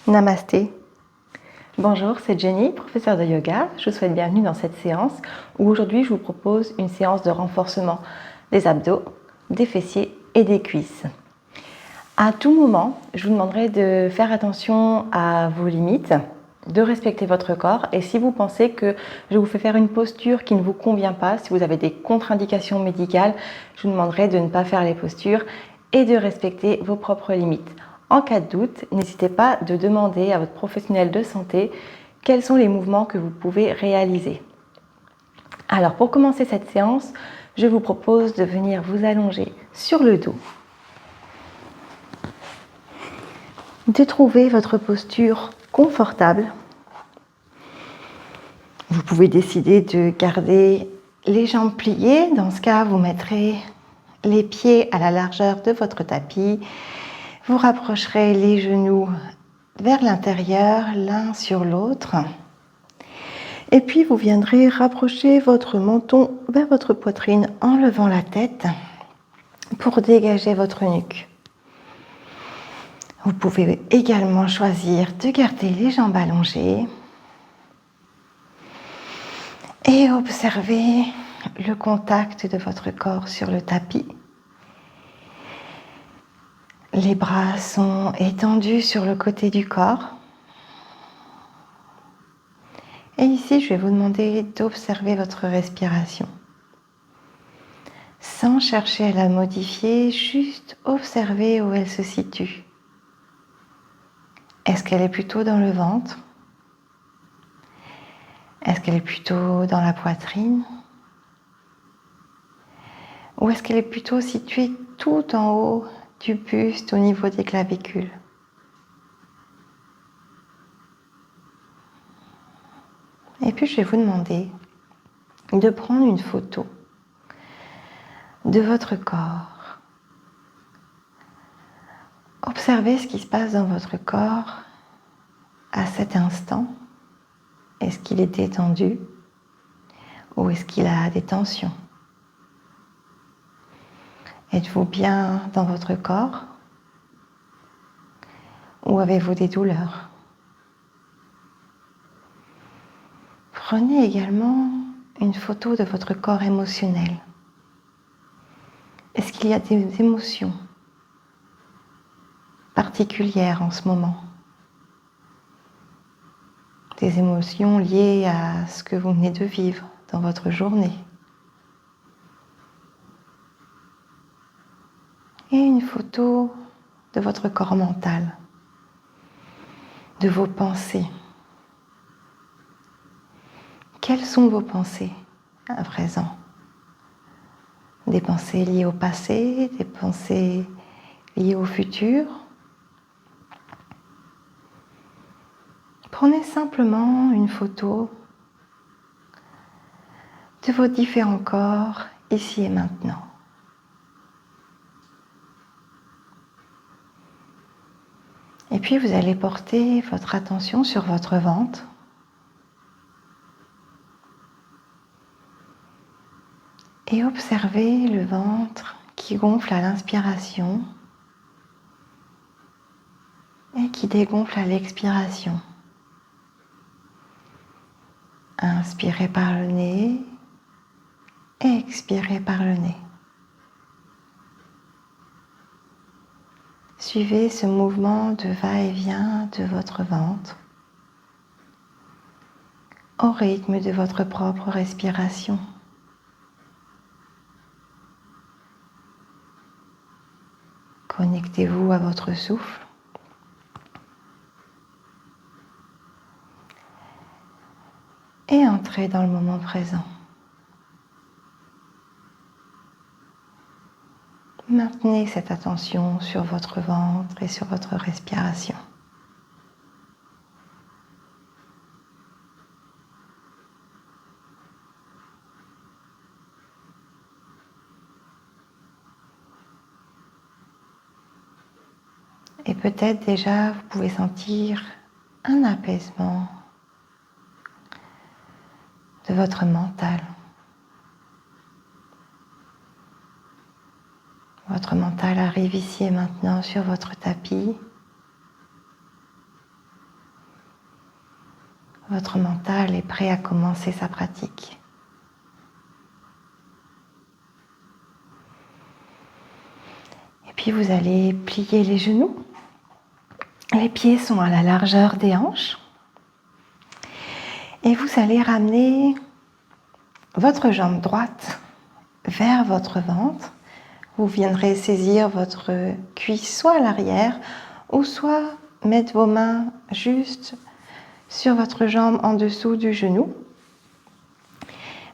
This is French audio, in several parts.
Namasté. Bonjour, c'est Jenny, professeure de yoga. Je vous souhaite bienvenue dans cette séance où aujourd'hui je vous propose une séance de renforcement des abdos, des fessiers et des cuisses. À tout moment, je vous demanderai de faire attention à vos limites, de respecter votre corps et si vous pensez que je vous fais faire une posture qui ne vous convient pas, si vous avez des contre-indications médicales, je vous demanderai de ne pas faire les postures et de respecter vos propres limites. En cas de doute, n'hésitez pas de demander à votre professionnel de santé quels sont les mouvements que vous pouvez réaliser. Alors pour commencer cette séance, je vous propose de venir vous allonger sur le dos, de trouver votre posture confortable. Vous pouvez décider de garder les jambes pliées. Dans ce cas, vous mettrez les pieds à la largeur de votre tapis. Vous rapprocherez les genoux vers l'intérieur, l'un sur l'autre. Et puis, vous viendrez rapprocher votre menton vers votre poitrine en levant la tête pour dégager votre nuque. Vous pouvez également choisir de garder les jambes allongées et observer le contact de votre corps sur le tapis. Les bras sont étendus sur le côté du corps. Et ici, je vais vous demander d'observer votre respiration. Sans chercher à la modifier, juste observer où elle se situe. Est-ce qu'elle est plutôt dans le ventre? Est-ce qu'elle est plutôt dans la poitrine? Ou est-ce qu'elle est plutôt située tout en haut du buste au niveau des clavicules? Et puis je vais vous demander de prendre une photo de votre corps. Observez ce qui se passe dans votre corps à cet instant. Est-ce qu'il est détendu ou est-ce qu'il a des tensions? Êtes-vous bien dans votre corps ou avez-vous des douleurs? Prenez également une photo de votre corps émotionnel. Est-ce qu'il y a des émotions particulières en ce moment? Des émotions liées à ce que vous venez de vivre dans votre journée. Et une photo de votre corps mental, de vos pensées. Quelles sont vos pensées à présent? Des pensées liées au passé, des pensées liées au futur? Prenez simplement une photo de vos différents corps ici et maintenant. Et puis vous allez porter votre attention sur votre ventre. Et observez le ventre qui gonfle à l'inspiration et qui dégonfle à l'expiration. Inspirez par le nez et expirez par le nez. Suivez ce mouvement de va-et-vient de votre ventre au rythme de votre propre respiration. Connectez-vous à votre souffle. Et entrez dans le moment présent. Maintenez cette attention sur votre ventre et sur votre respiration. Et peut-être déjà vous pouvez sentir un apaisement de votre mental. Votre mental arrive ici et maintenant sur votre tapis. votre mental est prêt à commencer sa pratique. Et puis vous allez plier les genoux. Les pieds sont à la largeur des hanches. Et vous allez ramener votre jambe droite vers votre ventre. Vous viendrez saisir votre cuisse soit à l'arrière ou soit mettre vos mains juste sur votre jambe en dessous du genou.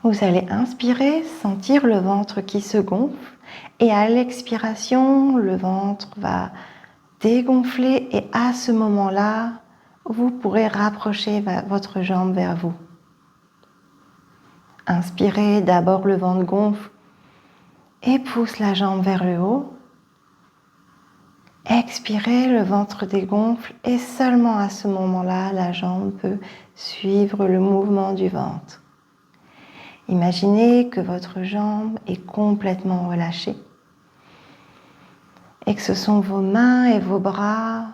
Vous allez inspirer, sentir le ventre qui se gonfle et à l'expiration, le ventre va dégonfler et à ce moment-là, vous pourrez rapprocher votre jambe vers vous. Inspirez, d'abord le ventre gonfle et pousse la jambe vers le haut. Expirez, le ventre dégonfle et seulement à ce moment-là, la jambe peut suivre le mouvement du ventre. Imaginez que votre jambe est complètement relâchée et que ce sont vos mains et vos bras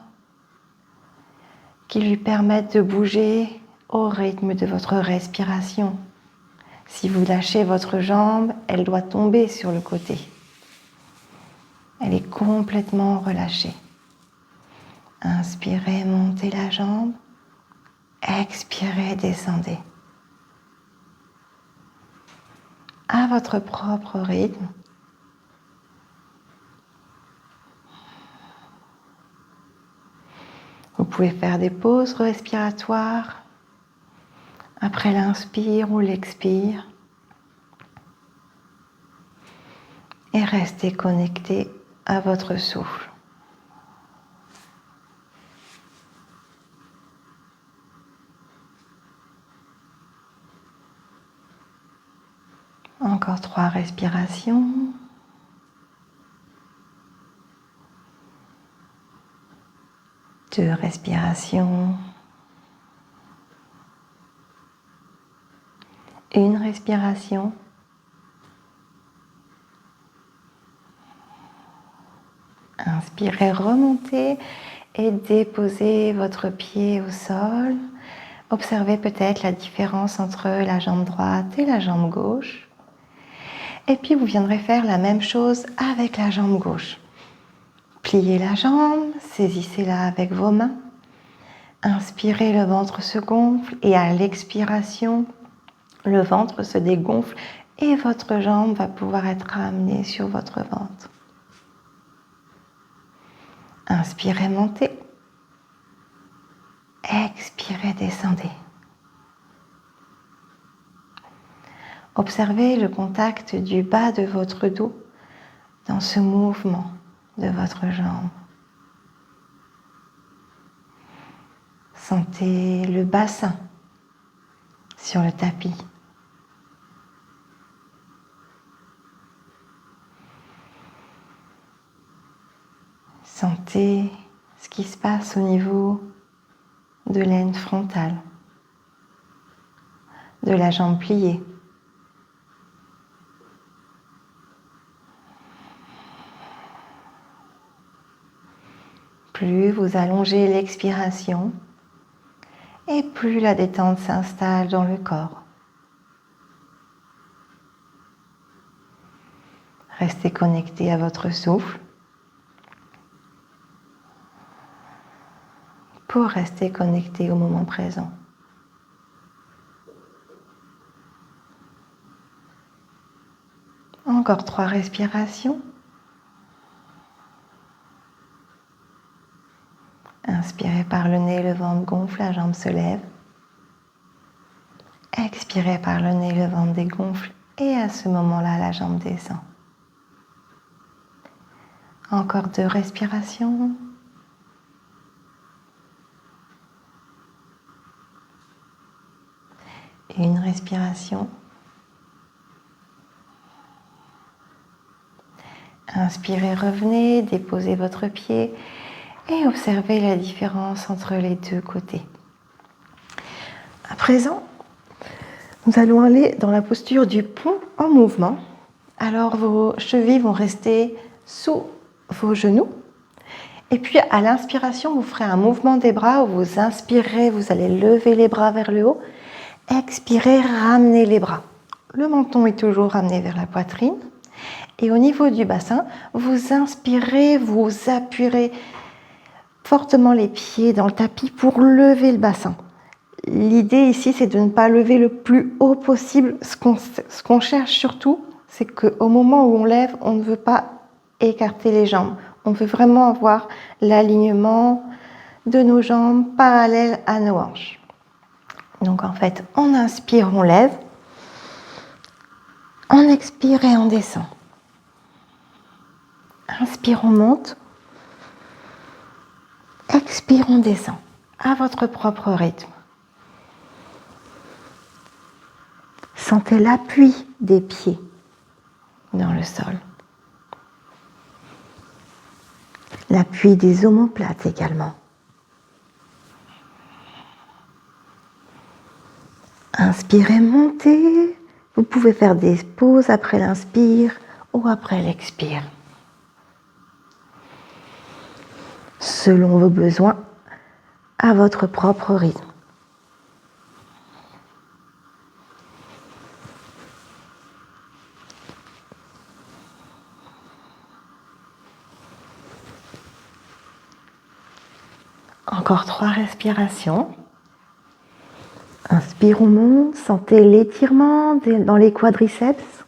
qui lui permettent de bouger au rythme de votre respiration. Si vous lâchez votre jambe, elle doit tomber sur le côté. Elle est complètement relâchée. Inspirez, montez la jambe. Expirez, descendez. À votre propre rythme. Vous pouvez faire des pauses respiratoires après l'inspire ou l'expire et restez connecté à votre souffle. Encore 3 respirations. Deux respirations. Une respiration. Inspirez, remontez et déposez votre pied au sol. Observez peut-être la différence entre la jambe droite et la jambe gauche. Et puis vous viendrez faire la même chose avec la jambe gauche. Pliez la jambe, saisissez-la avec vos mains. Inspirez, le ventre se gonfle et à l'expiration, le ventre se dégonfle et votre jambe va pouvoir être ramenée sur votre ventre. Inspirez, montez. Expirez, descendez. Observez le contact du bas de votre dos dans ce mouvement de votre jambe. Sentez le bassin sur le tapis. Sentez ce qui se passe au niveau de l'aine frontale, de la jambe pliée. Plus vous allongez l'expiration et plus la détente s'installe dans le corps. Restez connecté à votre souffle pour rester connecté au moment présent. Encore 3 respirations. Inspirez par le nez, le ventre gonfle, la jambe se lève. Expirez par le nez, le ventre dégonfle et à ce moment-là, la jambe descend. Encore 2 respirations. Une respiration. Inspirez, revenez, déposez votre pied et observez la différence entre les deux côtés. À présent, nous allons aller dans la posture du pont en mouvement. Alors vos chevilles vont rester sous vos genoux Et puis à l'inspiration, vous ferez un mouvement des bras où vous inspirez, vous allez lever les bras vers le haut. Expirez, ramenez les bras. Le menton est toujours ramené vers la poitrine. Et au niveau du bassin, vous inspirez, vous appuierez fortement les pieds dans le tapis pour lever le bassin. L'idée ici, c'est de ne pas lever le plus haut possible. Ce qu'on cherche surtout, c'est qu'au moment où on lève, on ne veut pas écarter les jambes. On veut vraiment avoir l'alignement de nos jambes parallèles à nos hanches. Donc en fait, on inspire, on lève. On expire et on descend. Inspire, on monte. Expire, on descend. À votre propre rythme. Sentez l'appui des pieds dans le sol. L'appui des omoplates également. Inspirez, montez. Vous pouvez faire des pauses après l'inspire ou après l'expire. Selon vos besoins, à votre propre rythme. Encore 3 respirations. Inspire, on monte. Sentez l'étirement dans les quadriceps.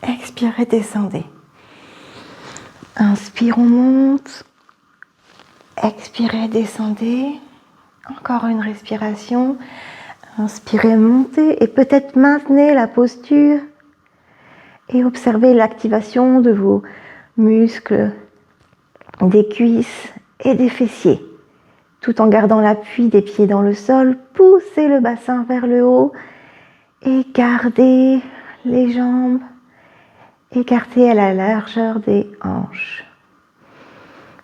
Expirez, descendez. Inspire, on monte. Expirez, descendez. Encore une respiration. Inspirez, montez et peut-être maintenez la posture et observez l'activation de vos muscles, des cuisses et des fessiers. Tout en gardant l'appui des pieds dans le sol, poussez le bassin vers le haut et gardez les jambes écartées à la largeur des hanches.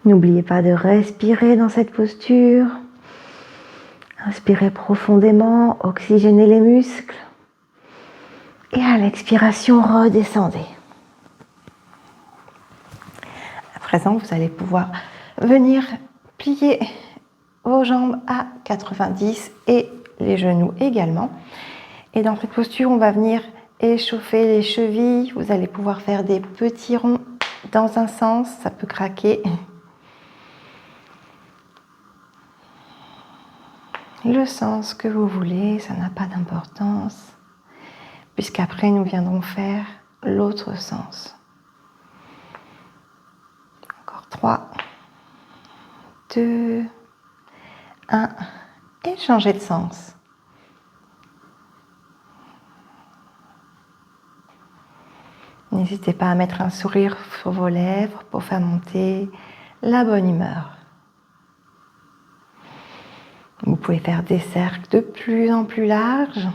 N'oubliez pas de respirer dans cette posture. Inspirez profondément, oxygénez les muscles. Et à l'expiration, redescendez. À présent, vous allez pouvoir venir plier vos jambes à 90 et les genoux également. Et dans cette posture, on va venir échauffer les chevilles. Vous allez pouvoir faire des petits ronds dans un sens, ça peut craquer. Le sens que vous voulez, ça n'a pas d'importance, puisqu'après nous viendrons faire l'autre sens. Encore 3, 2, 1, et changez de sens. N'hésitez pas à mettre un sourire sur vos lèvres pour faire monter la bonne humeur. Vous pouvez faire des cercles de plus en plus larges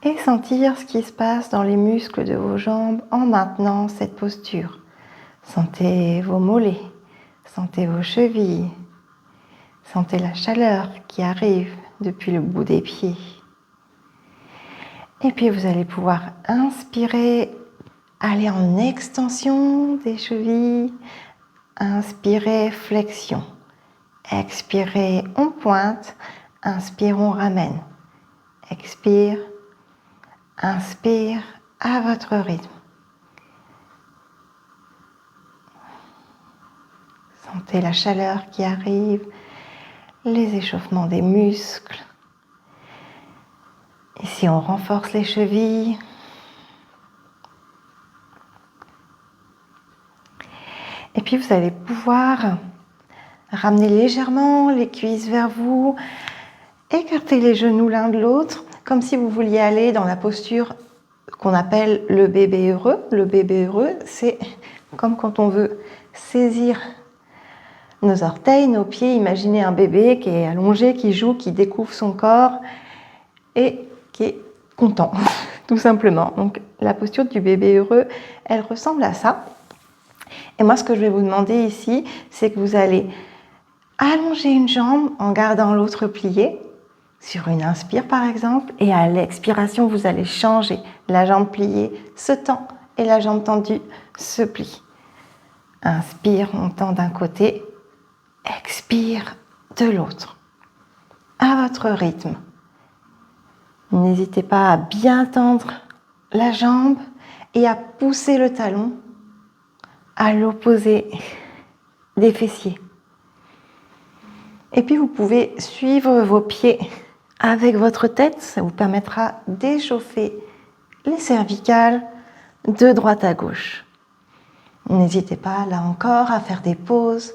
et sentir ce qui se passe dans les muscles de vos jambes en maintenant cette posture. Sentez vos mollets, sentez vos chevilles, sentez la chaleur qui arrive depuis le bout des pieds. Et puis vous allez pouvoir inspirer, aller en extension des chevilles, inspirez, flexion. Expirez, on pointe. Inspire, on ramène. Expire, inspire à votre rythme. Sentez la chaleur qui arrive, les échauffements des muscles. Ici, on renforce les chevilles. Et puis, vous allez pouvoir ramener légèrement les cuisses vers vous, écarter les genoux l'un de l'autre, comme si vous vouliez aller dans la posture qu'on appelle le bébé heureux. Le bébé heureux, c'est comme quand on veut saisir nos orteils, nos pieds. Imaginez un bébé qui est allongé, qui joue, qui découvre son corps et qui est content, tout simplement. Donc la posture du bébé heureux, elle ressemble à ça. Et moi, ce que je vais vous demander ici, c'est que vous allez allonger une jambe en gardant l'autre pliée, sur une inspire par exemple, et à l'expiration, vous allez changer. La jambe pliée se tend et la jambe tendue se plie. Inspire, on tend d'un côté, expire de l'autre, à votre rythme. N'hésitez pas à bien tendre la jambe et à pousser le talon à l'opposé des fessiers. Et puis vous pouvez suivre vos pieds avec votre tête, ça vous permettra d'échauffer les cervicales de droite à gauche. N'hésitez pas là encore à faire des pauses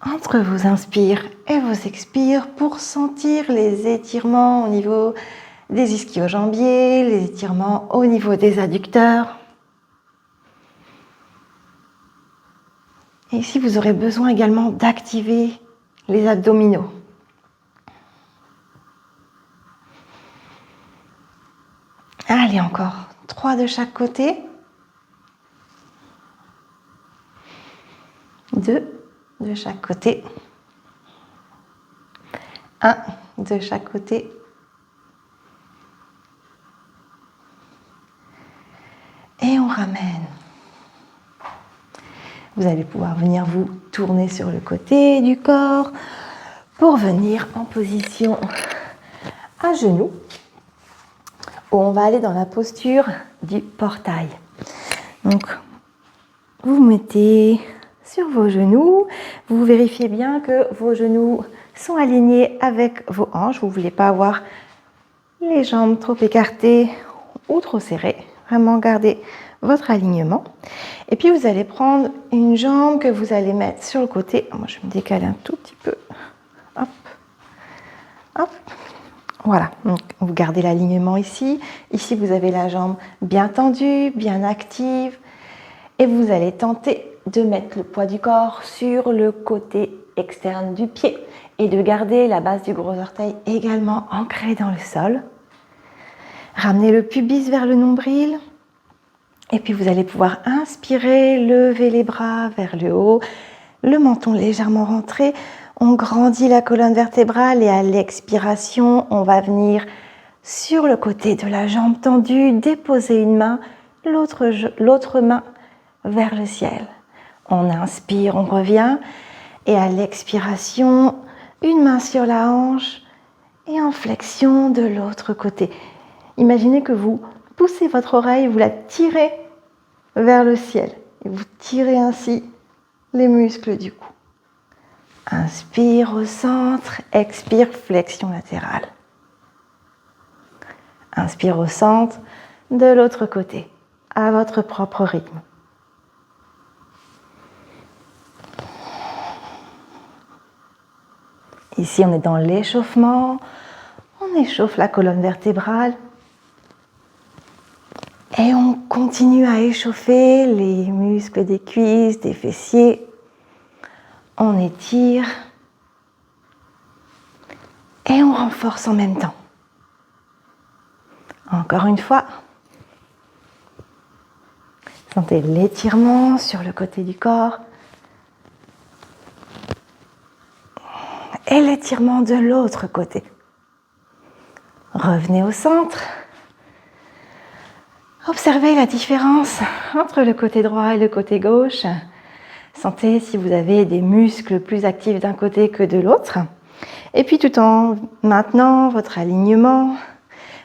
entre vos inspires et vos expires pour sentir les étirements au niveau des ischio-jambiers, les étirements au niveau des adducteurs. Et ici, vous aurez besoin également d'activer les abdominaux. Allez, encore 3 de chaque côté. 2 de chaque côté. 1 de chaque côté. Et on ramène. Vous allez pouvoir venir vous tourner sur le côté du corps pour venir en position à genoux, où on va aller dans la posture du portail. Donc, vous vous mettez sur vos genoux, vous vérifiez bien que vos genoux sont alignés avec vos hanches. Vous ne voulez pas avoir les jambes trop écartées ou trop serrées. Vraiment garder votre alignement. Et puis vous allez prendre une jambe que vous allez mettre sur le côté. Moi, je vais me décaler un tout petit peu. Hop, hop. Voilà, donc vous gardez l'alignement ici. Ici, vous avez la jambe bien tendue, bien active. Et vous allez tenter de mettre le poids du corps sur le côté externe du pied et de garder la base du gros orteil également ancrée dans le sol. Ramenez le pubis vers le nombril. Et puis vous allez pouvoir inspirer, lever les bras vers le haut, le menton légèrement rentré. On grandit la colonne vertébrale et à l'expiration, on va venir sur le côté de la jambe tendue, déposer une main, l'autre main vers le ciel. On inspire, on revient et à l'expiration, une main sur la hanche et en flexion de l'autre côté. Imaginez que vous poussez votre oreille, vous la tirez vers le ciel et vous tirez ainsi les muscles du cou. Inspire au centre, expire, flexion latérale. Inspire au centre, de l'autre côté, à votre propre rythme. Ici, on est dans l'échauffement, on échauffe la colonne vertébrale. Et on continue à échauffer les muscles des cuisses, des fessiers. On étire. Et on renforce en même temps. Encore une fois. Sentez l'étirement sur le côté du corps. Et l'étirement de l'autre côté. Revenez au centre. Observez la différence entre le côté droit et le côté gauche. Sentez si vous avez des muscles plus actifs d'un côté que de l'autre. Et puis tout en maintenant votre alignement,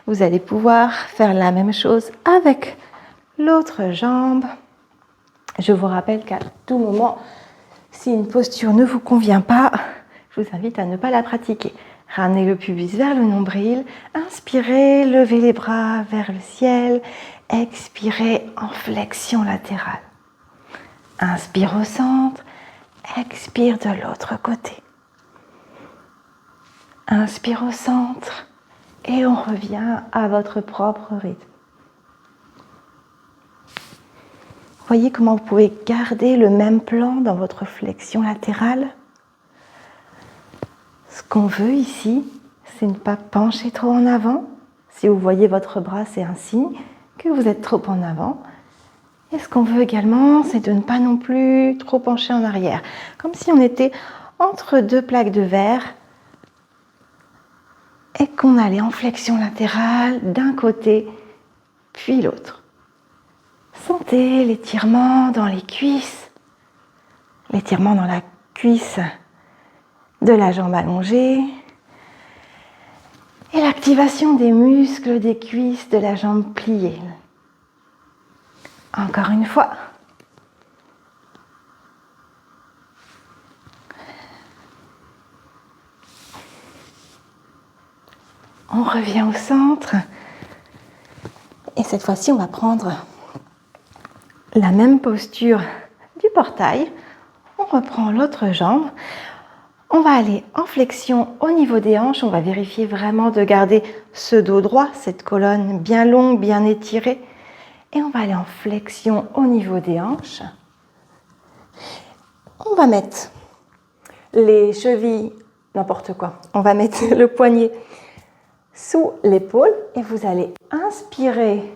vous allez pouvoir faire la même chose avec l'autre jambe. Je vous rappelle qu'à tout moment, si une posture ne vous convient pas, je vous invite à ne pas la pratiquer. Ramenez le pubis vers le nombril, inspirez, levez les bras vers le ciel, expirez en flexion latérale. Inspire au centre, expire de l'autre côté. Inspire au centre et on revient à votre propre rythme. Voyez comment vous pouvez garder le même plan dans votre flexion latérale. Ce qu'on veut ici, c'est ne pas pencher trop en avant. Si vous voyez votre bras, c'est un signe que vous êtes trop en avant. Et ce qu'on veut également, c'est de ne pas non plus trop pencher en arrière. Comme si on était entre deux plaques de verre et qu'on allait en flexion latérale d'un côté, puis l'autre. Sentez l'étirement dans les cuisses, l'étirement dans la cuisse de la jambe allongée et l'activation des muscles des cuisses de la jambe pliée. Encore une fois. On revient au centre. Et cette fois-ci, on va prendre la même posture du portail. On reprend l'autre jambe. On va aller en flexion au niveau des hanches. On va vérifier vraiment de garder ce dos droit, cette colonne bien longue, bien étirée. Et on va aller en flexion au niveau des hanches. On va mettre les chevilles, n'importe quoi. On va mettre le poignet sous l'épaule et vous allez inspirer,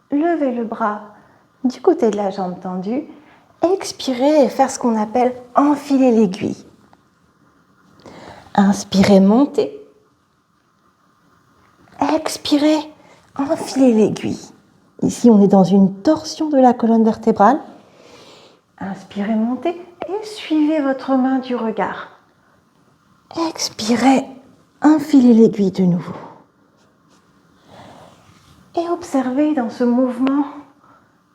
lever le bras du côté de la jambe tendue, expirer et faire ce qu'on appelle enfiler l'aiguille. Inspirez, montez. Expirez, enfilez l'aiguille. Ici, on est dans une torsion de la colonne vertébrale. Inspirez, montez et suivez votre main du regard. Expirez, enfilez l'aiguille de nouveau. Et observez dans ce mouvement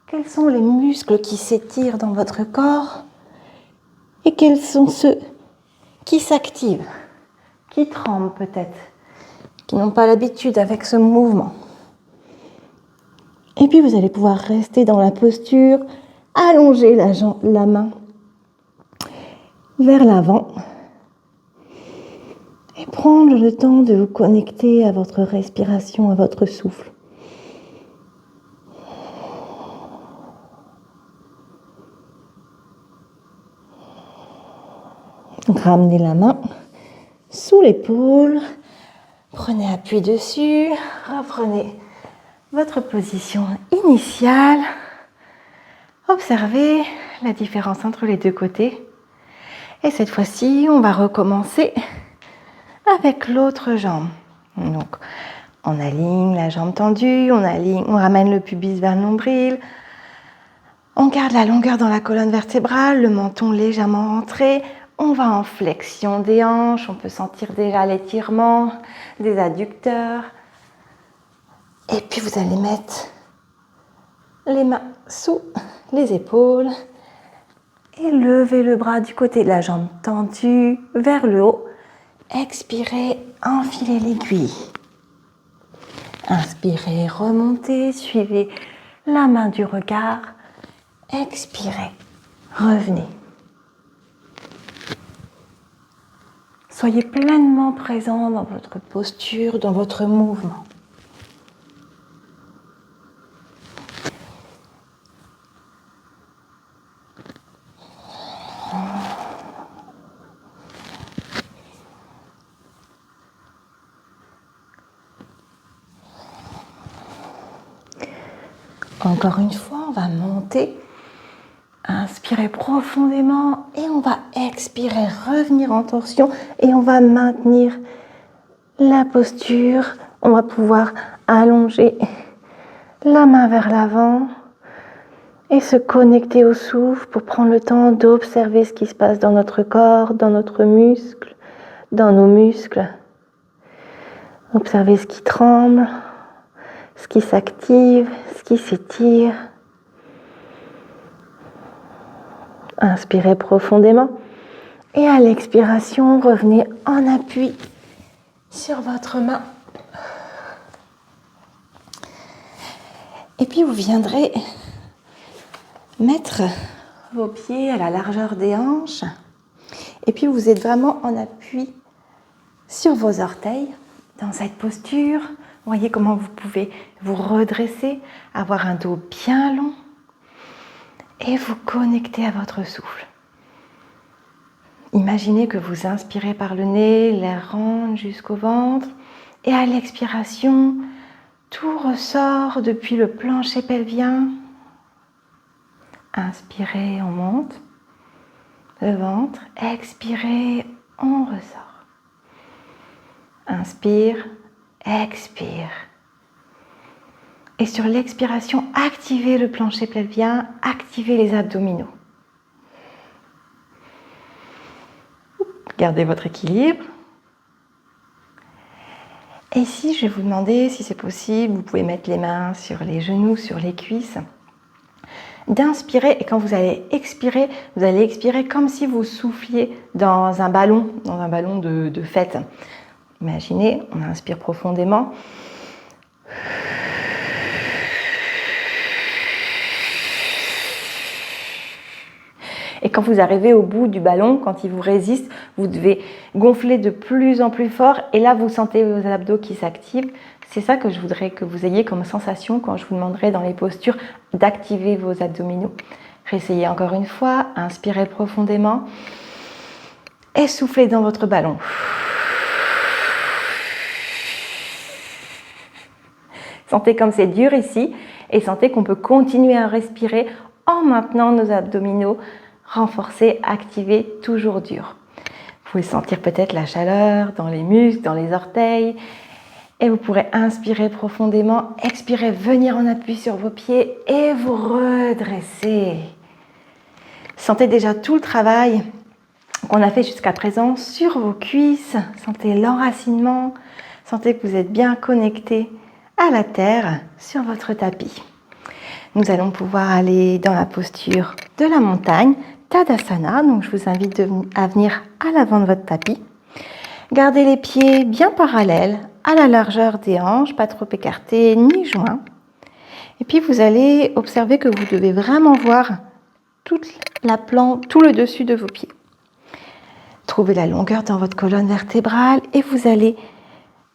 quels sont les muscles qui s'étirent dans votre corps et quels sont ceux qui s'activent, qui tremblent peut-être, qui n'ont pas l'habitude avec ce mouvement. Et puis vous allez pouvoir rester dans la posture, allonger la main vers l'avant et prendre le temps de vous connecter à votre respiration, à votre souffle. Ramenez la main sous l'épaule, prenez appui dessus, reprenez votre position initiale. Observez la différence entre les deux côtés. Et cette fois-ci, on va recommencer avec l'autre jambe. Donc, on aligne la jambe tendue, on ramène le pubis vers le nombril. On garde la longueur dans la colonne vertébrale, le menton légèrement rentré. On va en flexion des hanches, on peut sentir déjà l'étirement des adducteurs. Et puis vous allez mettre les mains sous les épaules et lever le bras du côté de la jambe tendue vers le haut. Expirez, enfilez l'aiguille. Inspirez, remontez, suivez la main du regard. Expirez, revenez. Soyez pleinement présent dans votre posture, dans votre mouvement. Encore une fois, on va monter. Inspirez profondément et on va expirer, revenir en torsion et on va maintenir la posture. On va pouvoir allonger la main vers l'avant et se connecter au souffle pour prendre le temps d'observer ce qui se passe dans notre corps, dans notre muscle, dans nos muscles. Observez ce qui tremble, ce qui s'active, ce qui s'étire. Inspirez profondément et à l'expiration, revenez en appui sur votre main. Et puis vous viendrez mettre vos pieds à la largeur des hanches. Et puis vous êtes vraiment en appui sur vos orteils dans cette posture. Voyez comment vous pouvez vous redresser, avoir un dos bien long. Et vous connectez à votre souffle. Imaginez que vous inspirez par le nez, l'air rentre jusqu'au ventre. Et à l'expiration, tout ressort depuis le plancher pelvien. Inspirez, on monte. Le ventre. Expirez, on ressort. Inspire, expire. Et sur l'expiration, activez le plancher pelvien, activez les abdominaux. Gardez votre équilibre. Et ici, je vais vous demander, si c'est possible, vous pouvez mettre les mains sur les genoux, sur les cuisses, d'inspirer. Et quand vous allez expirer comme si vous souffliez dans un ballon de fête. Imaginez, on inspire profondément. Et quand vous arrivez au bout du ballon, quand il vous résiste, vous devez gonfler de plus en plus fort. Et là, vous sentez vos abdos qui s'activent. C'est ça que je voudrais que vous ayez comme sensation quand je vous demanderai dans les postures d'activer vos abdominaux. Réessayez encore une fois, inspirez profondément et soufflez dans votre ballon. Sentez comme c'est dur ici et sentez qu'on peut continuer à respirer en maintenant nos abdominaux renforcés, activés, toujours durs. Vous pouvez sentir peut-être la chaleur dans les muscles, dans les orteils. Et vous pourrez inspirer profondément, expirer, venir en appui sur vos pieds et vous redresser. Sentez déjà tout le travail qu'on a fait jusqu'à présent sur vos cuisses. Sentez l'enracinement. Sentez que vous êtes bien connecté à la terre sur votre tapis. Nous allons pouvoir aller dans la posture de la montagne, Tadasana. Donc je vous invite à venir à l'avant de votre tapis. Gardez les pieds bien parallèles à la largeur des hanches, pas trop écartés ni joints. Et puis vous allez observer que vous devez vraiment voir tout le dessus de vos pieds. Trouvez la longueur dans votre colonne vertébrale et vous allez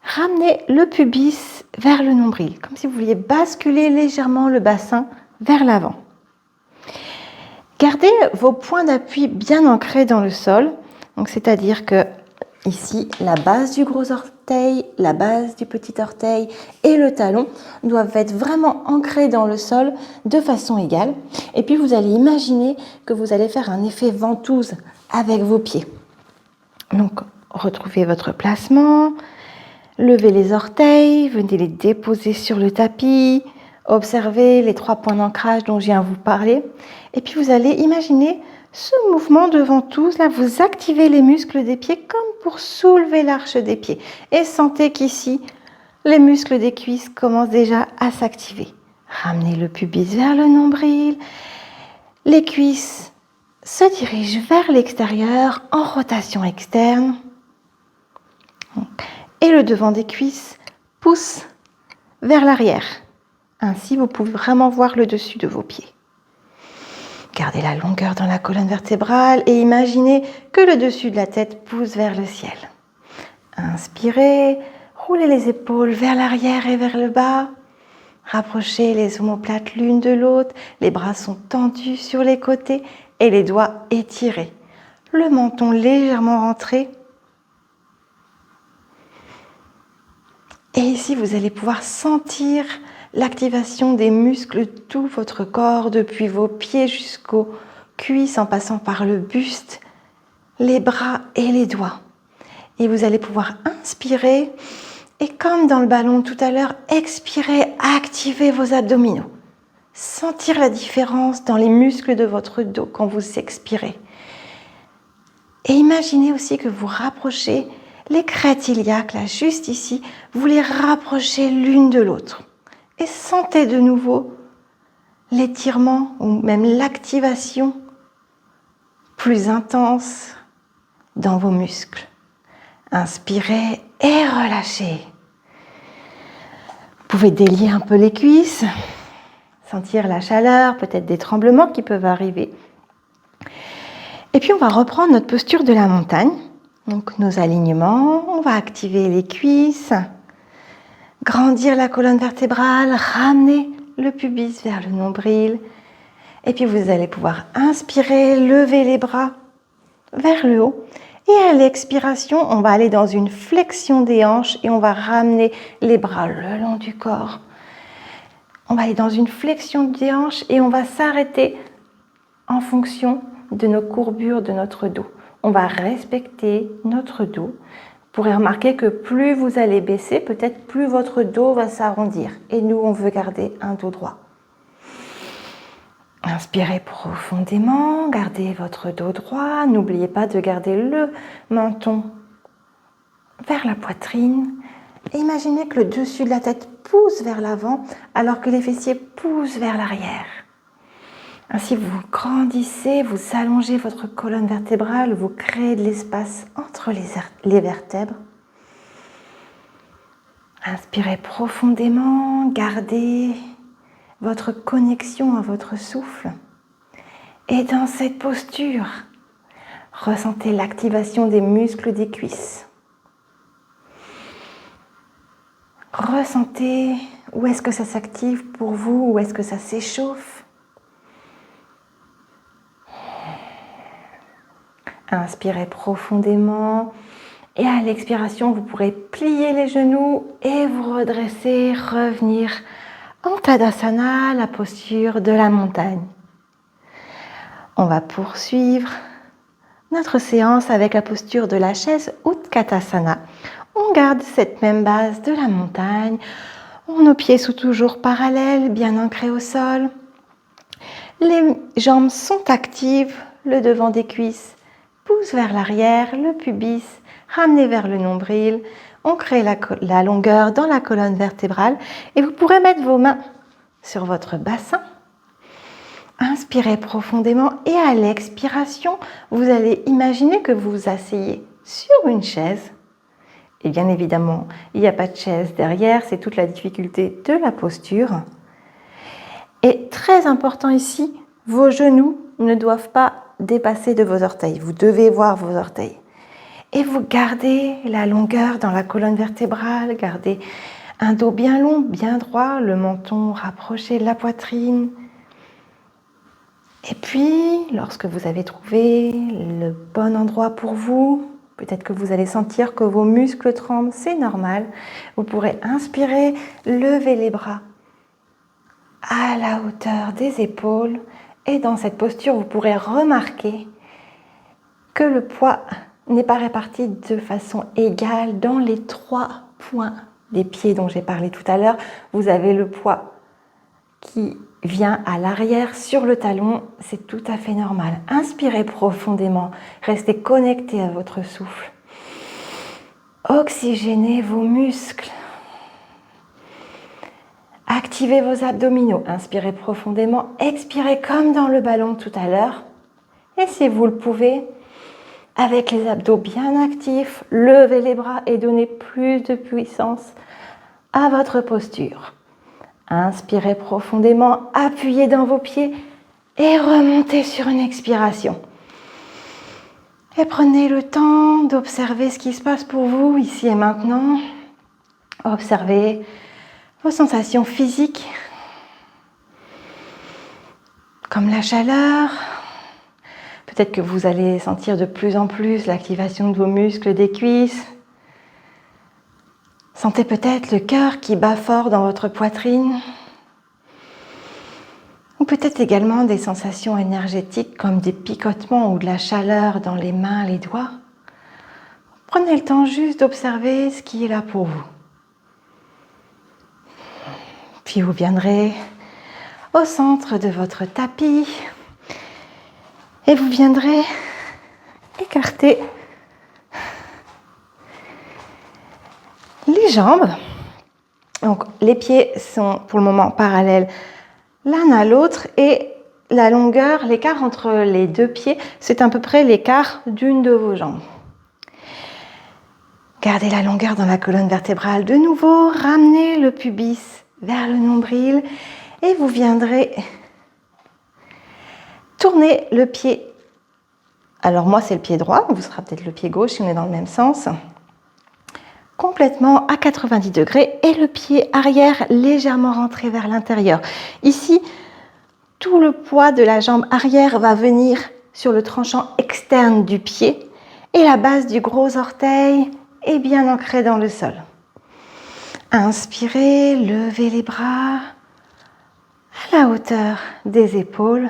ramener le pubis vers le nombril, comme si vous vouliez basculer légèrement le bassin vers l'avant. Gardez vos points d'appui bien ancrés dans le sol, donc c'est-à-dire que ici, la base du gros orteil, la base du petit orteil et le talon doivent être vraiment ancrés dans le sol de façon égale. Et puis vous allez imaginer que vous allez faire un effet ventouse avec vos pieds. Donc retrouvez votre placement, levez les orteils, venez les déposer sur le tapis, observez les 3 points d'ancrage dont je viens vous parler. Et puis vous allez imaginer ce mouvement de ventouse, là, vous activez les muscles des pieds comme pour soulever l'arche des pieds. Et sentez qu'ici, les muscles des cuisses commencent déjà à s'activer. Ramenez le pubis vers le nombril. Les cuisses se dirigent vers l'extérieur en rotation externe. Et le devant des cuisses pousse vers l'arrière. Ainsi, vous pouvez vraiment voir le dessus de vos pieds. Gardez la longueur dans la colonne vertébrale et imaginez que le dessus de la tête pousse vers le ciel. Inspirez, roulez les épaules vers l'arrière et vers le bas. Rapprochez les omoplates l'une de l'autre. Les bras sont tendus sur les côtés et les doigts étirés. Le menton légèrement rentré. Et ici, vous allez pouvoir sentir l'activation des muscles de tout votre corps, depuis vos pieds jusqu'aux cuisses, en passant par le buste, les bras et les doigts. Et vous allez pouvoir inspirer et comme dans le ballon tout à l'heure, expirez, activez vos abdominaux. Sentir la différence dans les muscles de votre dos quand vous expirez. Et imaginez aussi que vous rapprochez les crêtes iliaques, là juste ici, vous les rapprochez l'une de l'autre. Et sentez de nouveau l'étirement ou même l'activation plus intense dans vos muscles. Inspirez et relâchez. Vous pouvez délier un peu les cuisses, sentir la chaleur, peut-être des tremblements qui peuvent arriver. Et puis on va reprendre notre posture de la montagne. Donc nos alignements, on va activer les cuisses, grandir la colonne vertébrale, ramener le pubis vers le nombril. Et puis vous allez pouvoir inspirer, lever les bras vers le haut. Et à l'expiration, on va aller dans une flexion des hanches et on va ramener les bras le long du corps. On va aller dans une flexion des hanches et on va s'arrêter en fonction de nos courbures de notre dos. On va respecter notre dos pourrez remarquer que plus vous allez baisser, peut-être plus votre dos va s'arrondir. Et nous, on veut garder un dos droit. Inspirez profondément, gardez votre dos droit. N'oubliez pas de garder le menton vers la poitrine. Et imaginez que le dessus de la tête pousse vers l'avant alors que les fessiers poussent vers l'arrière. Ainsi, vous grandissez, vous allongez votre colonne vertébrale, vous créez de l'espace entre les vertèbres. Inspirez profondément, gardez votre connexion à votre souffle. Et dans cette posture, ressentez l'activation des muscles des cuisses. Ressentez où est-ce que ça s'active pour vous, où est-ce que ça s'échauffe. Inspirez profondément et à l'expiration, vous pourrez plier les genoux et vous redresser, revenir en Tadasana, la posture de la montagne. On va poursuivre notre séance avec la posture de la chaise Utkatasana. On garde cette même base de la montagne. Nos pieds sont toujours parallèles, bien ancrés au sol. Les jambes sont actives, le devant des cuisses pousse vers l'arrière, le pubis ramené vers le nombril. On crée la longueur dans la colonne vertébrale et vous pourrez mettre vos mains sur votre bassin. Inspirez profondément et à l'expiration, vous allez imaginer que vous vous asseyez sur une chaise. Et bien évidemment, il n'y a pas de chaise derrière, c'est toute la difficulté de la posture. Et très important ici, vos genoux ne doivent pas dépasser de vos orteils. Vous devez voir vos orteils. Et vous gardez la longueur dans la colonne vertébrale, gardez un dos bien long, bien droit, le menton rapproché de la poitrine. Et puis, lorsque vous avez trouvé le bon endroit pour vous, peut-être que vous allez sentir que vos muscles tremblent, c'est normal. Vous pourrez inspirer, lever les bras à la hauteur des épaules. Et dans cette posture, vous pourrez remarquer que le poids n'est pas réparti de façon égale dans les 3 points des pieds dont j'ai parlé tout à l'heure. Vous avez le poids qui vient à l'arrière sur le talon, c'est tout à fait normal. Inspirez profondément, restez connecté à votre souffle. Oxygénez vos muscles. Activez vos abdominaux, inspirez profondément, expirez comme dans le ballon tout à l'heure. Et si vous le pouvez, avec les abdos bien actifs, levez les bras et donnez plus de puissance à votre posture. Inspirez profondément, appuyez dans vos pieds et remontez sur une expiration. Et prenez le temps d'observer ce qui se passe pour vous ici et maintenant. Observez vos sensations physiques, comme la chaleur. Peut-être que vous allez sentir de plus en plus l'activation de vos muscles des cuisses. Sentez peut-être le cœur qui bat fort dans votre poitrine. Ou peut-être également des sensations énergétiques comme des picotements ou de la chaleur dans les mains, les doigts. Prenez le temps juste d'observer ce qui est là pour vous. Puis vous viendrez au centre de votre tapis et vous viendrez écarter les jambes. Donc les pieds sont pour le moment parallèles l'un à l'autre et la longueur, l'écart entre les 2 pieds, c'est à peu près l'écart d'une de vos jambes. Gardez la longueur dans la colonne vertébrale. De nouveau, ramenez le pubis vers le nombril et vous viendrez tourner le pied. Alors moi, c'est le pied droit, vous sera peut-être le pied gauche si on est dans le même sens. Complètement à 90 degrés et le pied arrière légèrement rentré vers l'intérieur. Ici, tout le poids de la jambe arrière va venir sur le tranchant externe du pied et la base du gros orteil est bien ancrée dans le sol. Inspirez, levez les bras à la hauteur des épaules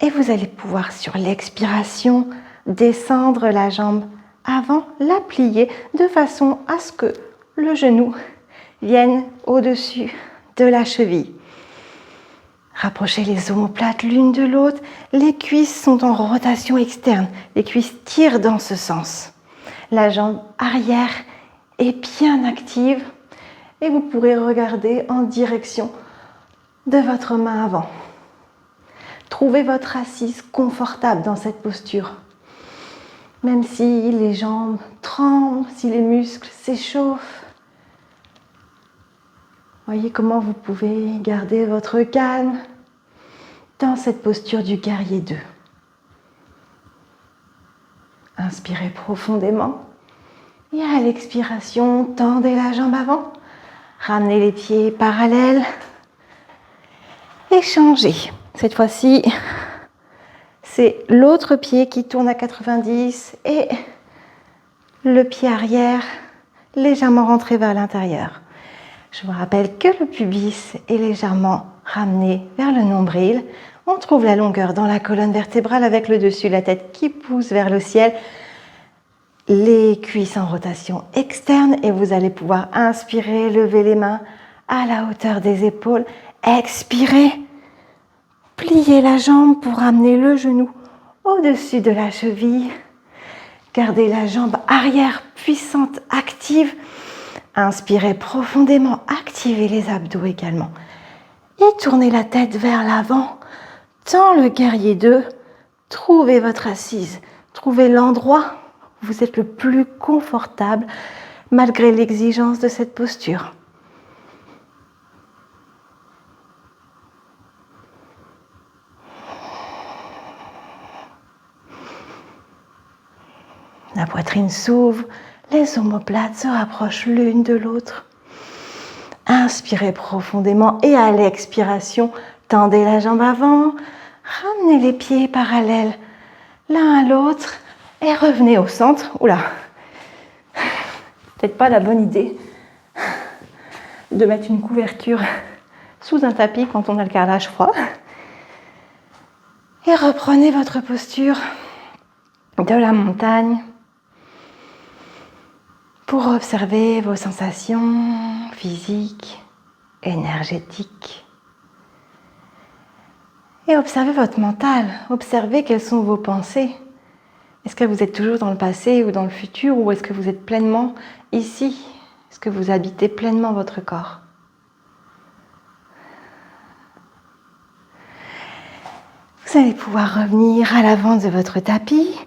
et vous allez pouvoir sur l'expiration descendre la jambe avant, la plier de façon à ce que le genou vienne au-dessus de la cheville. Rapprochez les omoplates l'une de l'autre. Les cuisses sont en rotation externe. Les cuisses tirent dans ce sens. La jambe arrière est bien active et vous pourrez regarder en direction de votre main avant. Trouvez votre assise confortable dans cette posture. Même si les jambes tremblent, si les muscles s'échauffent, voyez comment vous pouvez garder votre calme dans cette posture du guerrier 2. Inspirez profondément et à l'expiration, tendez la jambe avant, ramenez les pieds parallèles et changez. Cette fois-ci, c'est l'autre pied qui tourne à 90 et le pied arrière légèrement rentré vers l'intérieur. Je vous rappelle que le pubis est légèrement ramené vers le nombril. On trouve la longueur dans la colonne vertébrale avec le dessus de la tête qui pousse vers le ciel. Les cuisses en rotation externe et vous allez pouvoir inspirer, lever les mains à la hauteur des épaules. Expirez, pliez la jambe pour ramener le genou au-dessus de la cheville. Gardez la jambe arrière puissante, active. Inspirez profondément, activez les abdos également. Et tournez la tête vers l'avant. Dans le guerrier 2, trouvez votre assise. Trouvez l'endroit où vous êtes le plus confortable malgré l'exigence de cette posture. La poitrine s'ouvre, les omoplates se rapprochent l'une de l'autre. Inspirez profondément et à l'expiration, tendez la jambe avant, ramenez les pieds parallèles l'un à l'autre et revenez au centre. Oula, peut-être pas la bonne idée de mettre une couverture sous un tapis quand on a le carrelage froid. Et reprenez votre posture de la montagne pour observer vos sensations physiques, énergétiques. Et observez votre mental, observez quelles sont vos pensées. Est-ce que vous êtes toujours dans le passé ou dans le futur ou est-ce que vous êtes pleinement ici? Est-ce que vous habitez pleinement votre corps? Vous allez pouvoir revenir à l'avant de votre tapis.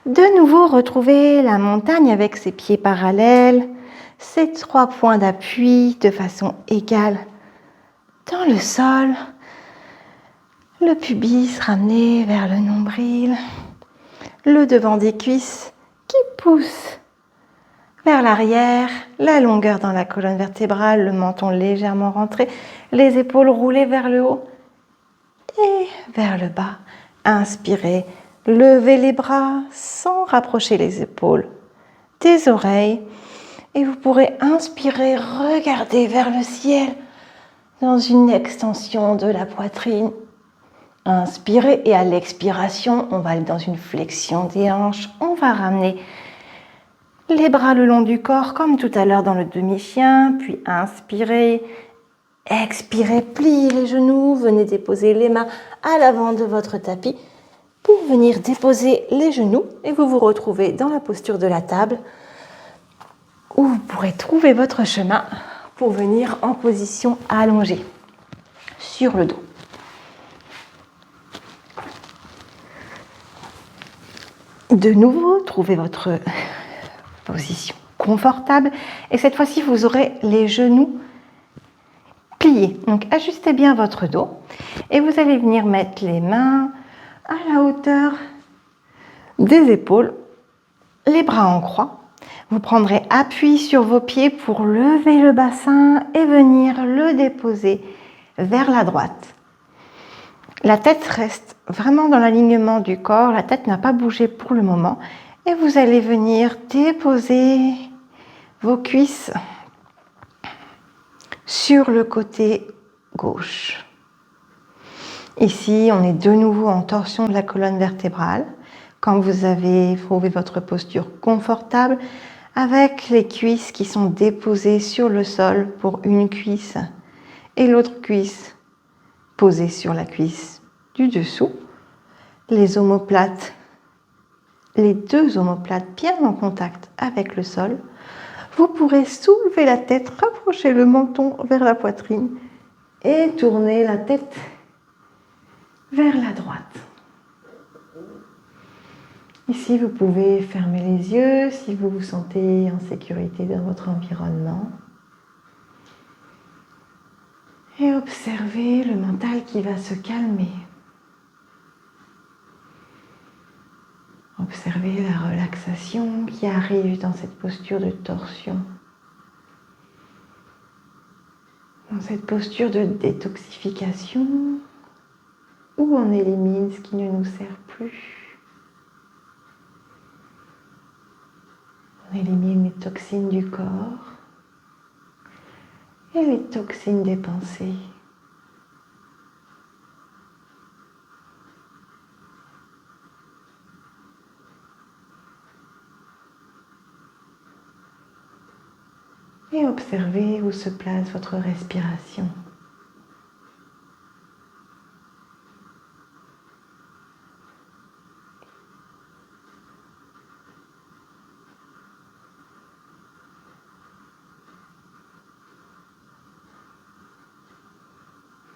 De nouveau, retrouver la montagne avec ses pieds parallèles, ses 3 points d'appui de façon égale dans le sol. Le pubis ramené vers le nombril, le devant des cuisses qui pousse vers l'arrière, la longueur dans la colonne vertébrale, le menton légèrement rentré, les épaules roulées vers le haut et vers le bas. Inspirez, levez les bras sans rapprocher les épaules des oreilles et vous pourrez inspirer, regarder vers le ciel dans une extension de la poitrine. Inspirez et à l'expiration, on va aller dans une flexion des hanches. On va ramener les bras le long du corps comme tout à l'heure dans le demi-chien. Puis inspirez, expirez, pliez les genoux. Venez déposer les mains à l'avant de votre tapis pour venir déposer les genoux. Et vous vous retrouvez dans la posture de la table où vous pourrez trouver votre chemin pour venir en position allongée sur le dos. De nouveau, trouvez votre position confortable et cette fois-ci, vous aurez les genoux pliés. Donc, ajustez bien votre dos et vous allez venir mettre les mains à la hauteur des épaules, les bras en croix. Vous prendrez appui sur vos pieds pour lever le bassin et venir le déposer vers la droite. La tête reste vraiment dans l'alignement du corps, la tête n'a pas bougé pour le moment. Et vous allez venir déposer vos cuisses sur le côté gauche. Ici, on est de nouveau en torsion de la colonne vertébrale. quand vous avez trouvé votre posture confortable, avec les cuisses qui sont déposées sur le sol pour une cuisse et l'autre cuisse posée sur la cuisse du dessous, les omoplates, les deux omoplates bien en contact avec le sol, vous pourrez soulever la tête, rapprocher le menton vers la poitrine et tourner la tête vers la droite. Ici, vous pouvez fermer les yeux si vous vous sentez en sécurité dans votre environnement. Et observez le mental qui va se calmer. Observez la relaxation qui arrive dans cette posture de torsion. Dans cette posture de détoxification où on élimine ce qui ne nous sert plus. On élimine les toxines du corps et les toxines des pensées. Et observez où se place votre respiration.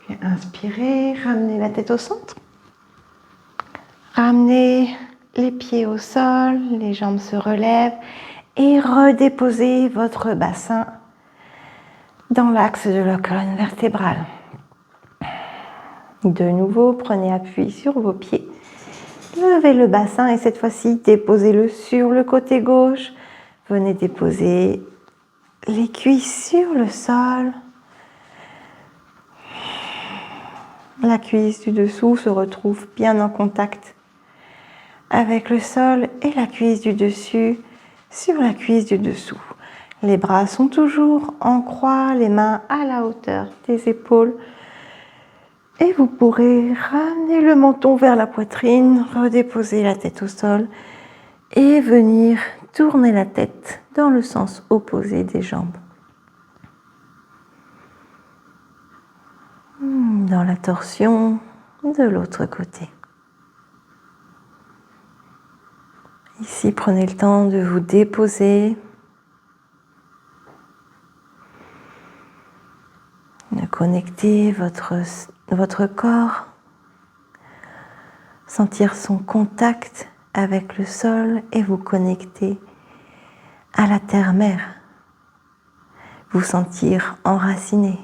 Puis inspirez, ramenez la tête au centre. Ramenez les pieds au sol, les jambes se relèvent et redéposez votre bassin dans l'axe de la colonne vertébrale. De nouveau, prenez appui sur vos pieds. Levez le bassin et cette fois-ci, déposez-le sur le côté gauche. Venez déposer les cuisses sur le sol. La cuisse du dessous se retrouve bien en contact avec le sol et la cuisse du dessus sur la cuisse du dessous. Les bras sont toujours en croix, les mains à la hauteur des épaules. Et vous pourrez ramener le menton vers la poitrine, redéposer la tête au sol et venir tourner la tête dans le sens opposé des jambes. Dans la torsion de l'autre côté. Ici, prenez le temps de vous déposer, de connecter votre corps, sentir son contact avec le sol et vous connecter à la terre-mère, vous sentir enraciné.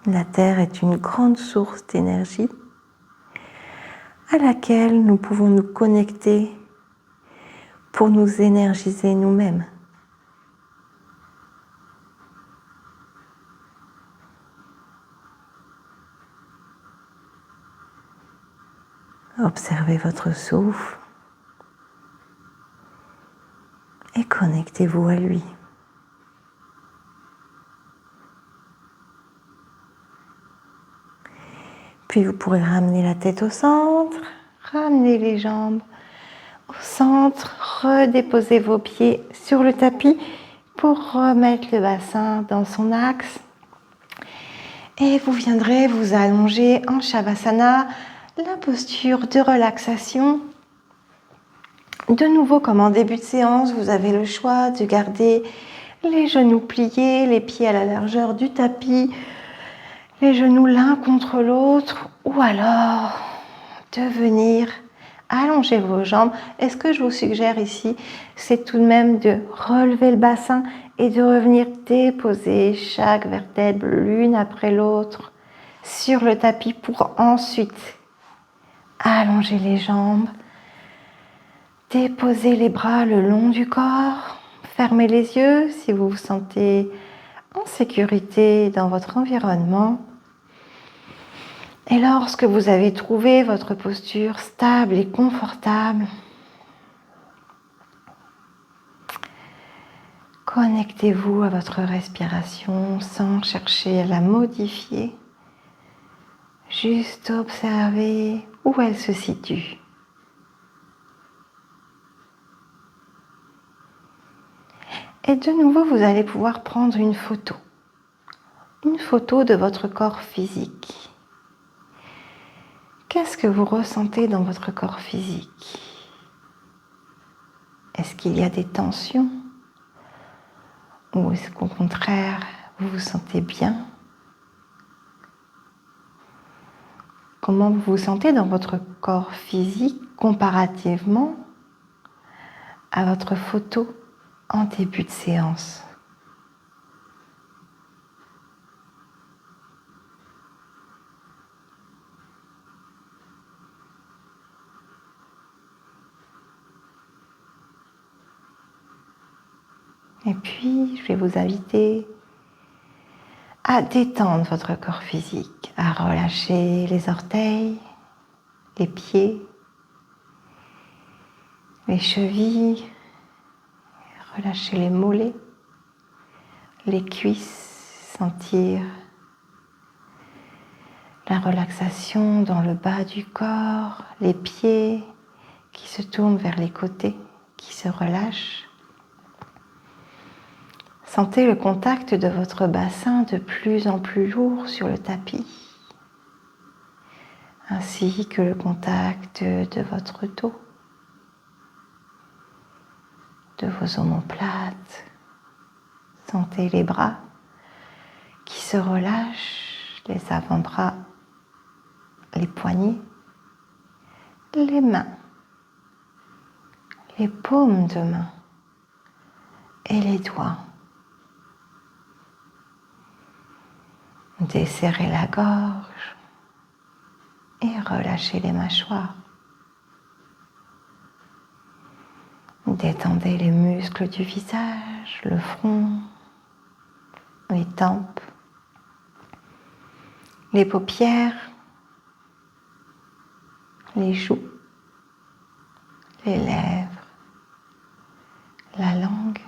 La Terre est une grande source d'énergie à laquelle nous pouvons nous connecter pour nous énergiser nous-mêmes. Observez votre souffle et connectez-vous à lui. Puis vous pourrez ramener la tête au centre, ramener les jambes au centre, redéposer vos pieds sur le tapis pour remettre le bassin dans son axe. Et vous viendrez vous allonger en Shavasana, la posture de relaxation. De nouveau, comme en début de séance, vous avez le choix de garder les genoux pliés, les pieds à la largeur du tapis, les genoux l'un contre l'autre, ou alors de venir allonger vos jambes. Et ce que je vous suggère ici, c'est tout de même de relever le bassin et de revenir déposer chaque vertèbre l'une après l'autre sur le tapis pour ensuite allonger les jambes, déposer les bras le long du corps, fermez les yeux si vous vous sentez en sécurité dans votre environnement. Et lorsque vous avez trouvé votre posture stable et confortable, Connectez-vous à votre respiration sans chercher à la modifier. Juste observez où elle se situe. Et de nouveau, vous allez pouvoir prendre une photo. Une photo de votre corps physique. Qu'est-ce que vous ressentez dans votre corps physique? Est-ce qu'il y a des tensions? Ou est-ce qu'au contraire, vous vous sentez bien? Comment vous vous sentez dans votre corps physique comparativement à votre photo en début de séance? Et puis, je vais vous inviter à détendre votre corps physique, à relâcher les orteils, les pieds, les chevilles, relâcher les mollets, les cuisses, sentir la relaxation dans le bas du corps, les pieds qui se tournent vers les côtés, qui se relâchent. Sentez le contact de votre bassin de plus en plus lourd sur le tapis, ainsi que le contact de votre dos, de vos omoplates. Sentez les bras qui se relâchent, les avant-bras, les poignets, les mains, les paumes de main et les doigts. Desserrez la gorge et relâchez les mâchoires. Détendez les muscles du visage, le front, les tempes, les paupières, les joues, les lèvres, la langue.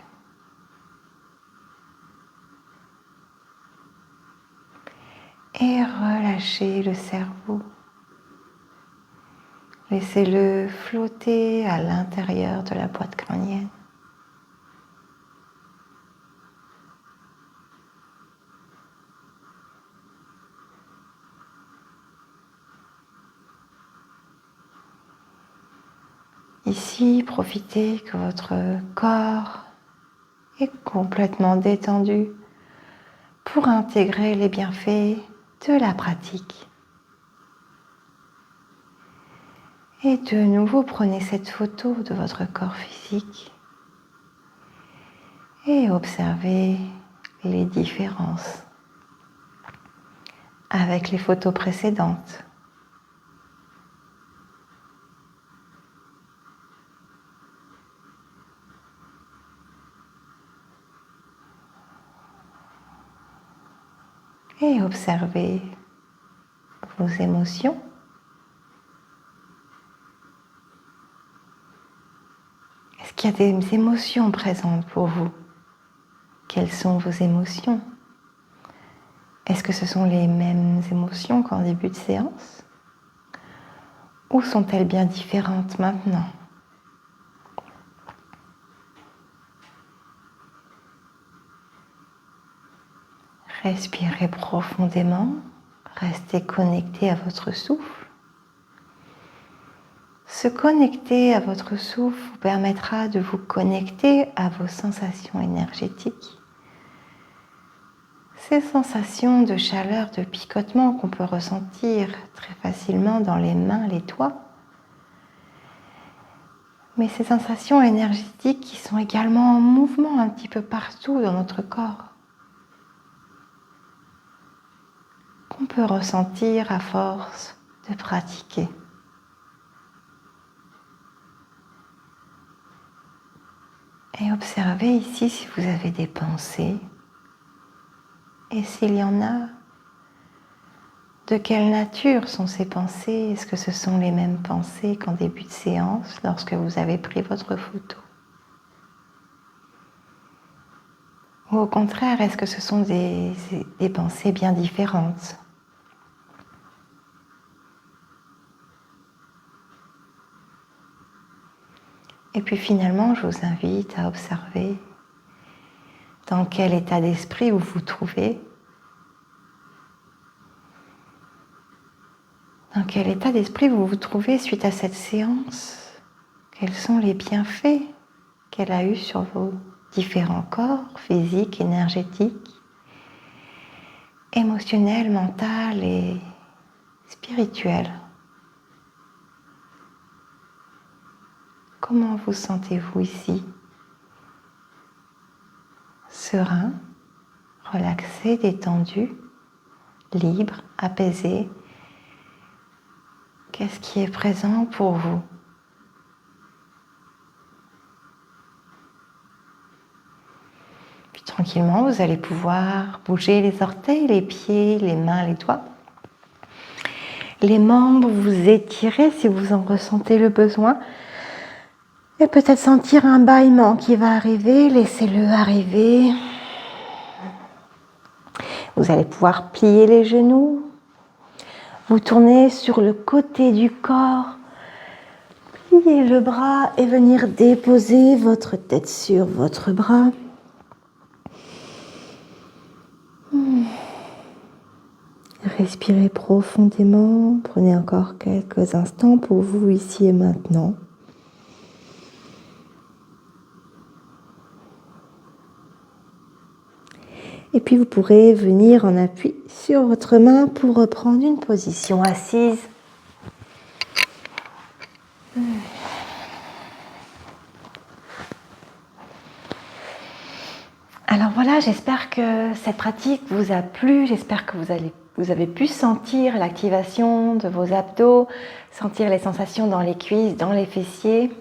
Et relâchez le cerveau. Laissez-le flotter à l'intérieur de la boîte crânienne. Ici, profitez que votre corps est complètement détendu pour intégrer les bienfaits de la pratique. Et de nouveau, prenez cette photo de votre corps physique et observez les différences avec les photos précédentes. Et observez vos émotions. Est-ce qu'il y a des émotions présentes pour vous? Quelles sont vos émotions? Est-ce que ce sont les mêmes émotions qu'en début de séance? Ou sont-elles bien différentes maintenant? Respirez profondément, restez connecté à votre souffle. Se connecter à votre souffle vous permettra de vous connecter à vos sensations énergétiques. Ces sensations de chaleur, de picotement qu'on peut ressentir très facilement dans les mains, les doigts. Mais ces sensations énergétiques qui sont également en mouvement un petit peu partout dans notre corps. Qu'on peut ressentir à force de pratiquer. Et observez ici si vous avez des pensées. Et s'il y en a, de quelle nature sont ces pensées? Est-ce que ce sont les mêmes pensées qu'en début de séance lorsque vous avez pris votre photo? Ou au contraire, est-ce que ce sont des pensées bien différentes? Et puis finalement, je vous invite à observer dans quel état d'esprit vous vous trouvez. Dans quel état d'esprit vous vous trouvez suite à cette séance? Quels sont les bienfaits qu'elle a eus sur vos différents corps, physiques, énergétiques, émotionnels, mentaux et spirituels? Comment vous sentez-vous ici? Serein, relaxé, détendu, libre, apaisé? Qu'est-ce qui est présent pour vous? Puis tranquillement, vous allez pouvoir bouger les orteils, les pieds, les mains, les doigts. Les membres, vous étirez si vous en ressentez le besoin. Et peut-être sentir un bâillement qui va arriver, laissez-le arriver. Vous allez pouvoir plier les genoux, vous tournez sur le côté du corps, plier le bras et venir déposer votre tête sur votre bras. Respirez profondément, prenez encore quelques instants pour vous ici et maintenant. Et puis vous pourrez venir en appui sur votre main pour reprendre une position assise. Alors voilà, j'espère que cette pratique vous a plu, j'espère que vous avez pu sentir l'activation de vos abdos, sentir les sensations dans les cuisses, dans les fessiers.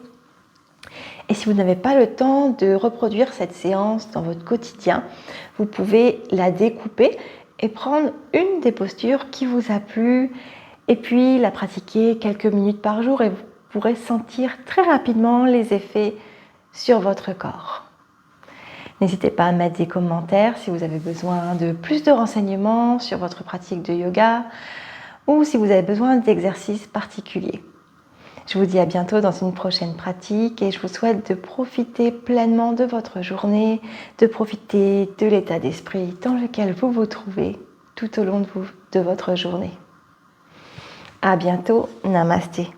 Et si vous n'avez pas le temps de reproduire cette séance dans votre quotidien, vous pouvez la découper et prendre une des postures qui vous a plu et puis la pratiquer quelques minutes par jour et vous pourrez sentir très rapidement les effets sur votre corps. N'hésitez pas à mettre des commentaires si vous avez besoin de plus de renseignements sur votre pratique de yoga ou si vous avez besoin d'exercices particuliers. Je vous dis à bientôt dans une prochaine pratique et je vous souhaite de profiter pleinement de votre journée, de profiter de l'état d'esprit dans lequel vous vous trouvez tout au long de votre journée. À bientôt, namasté.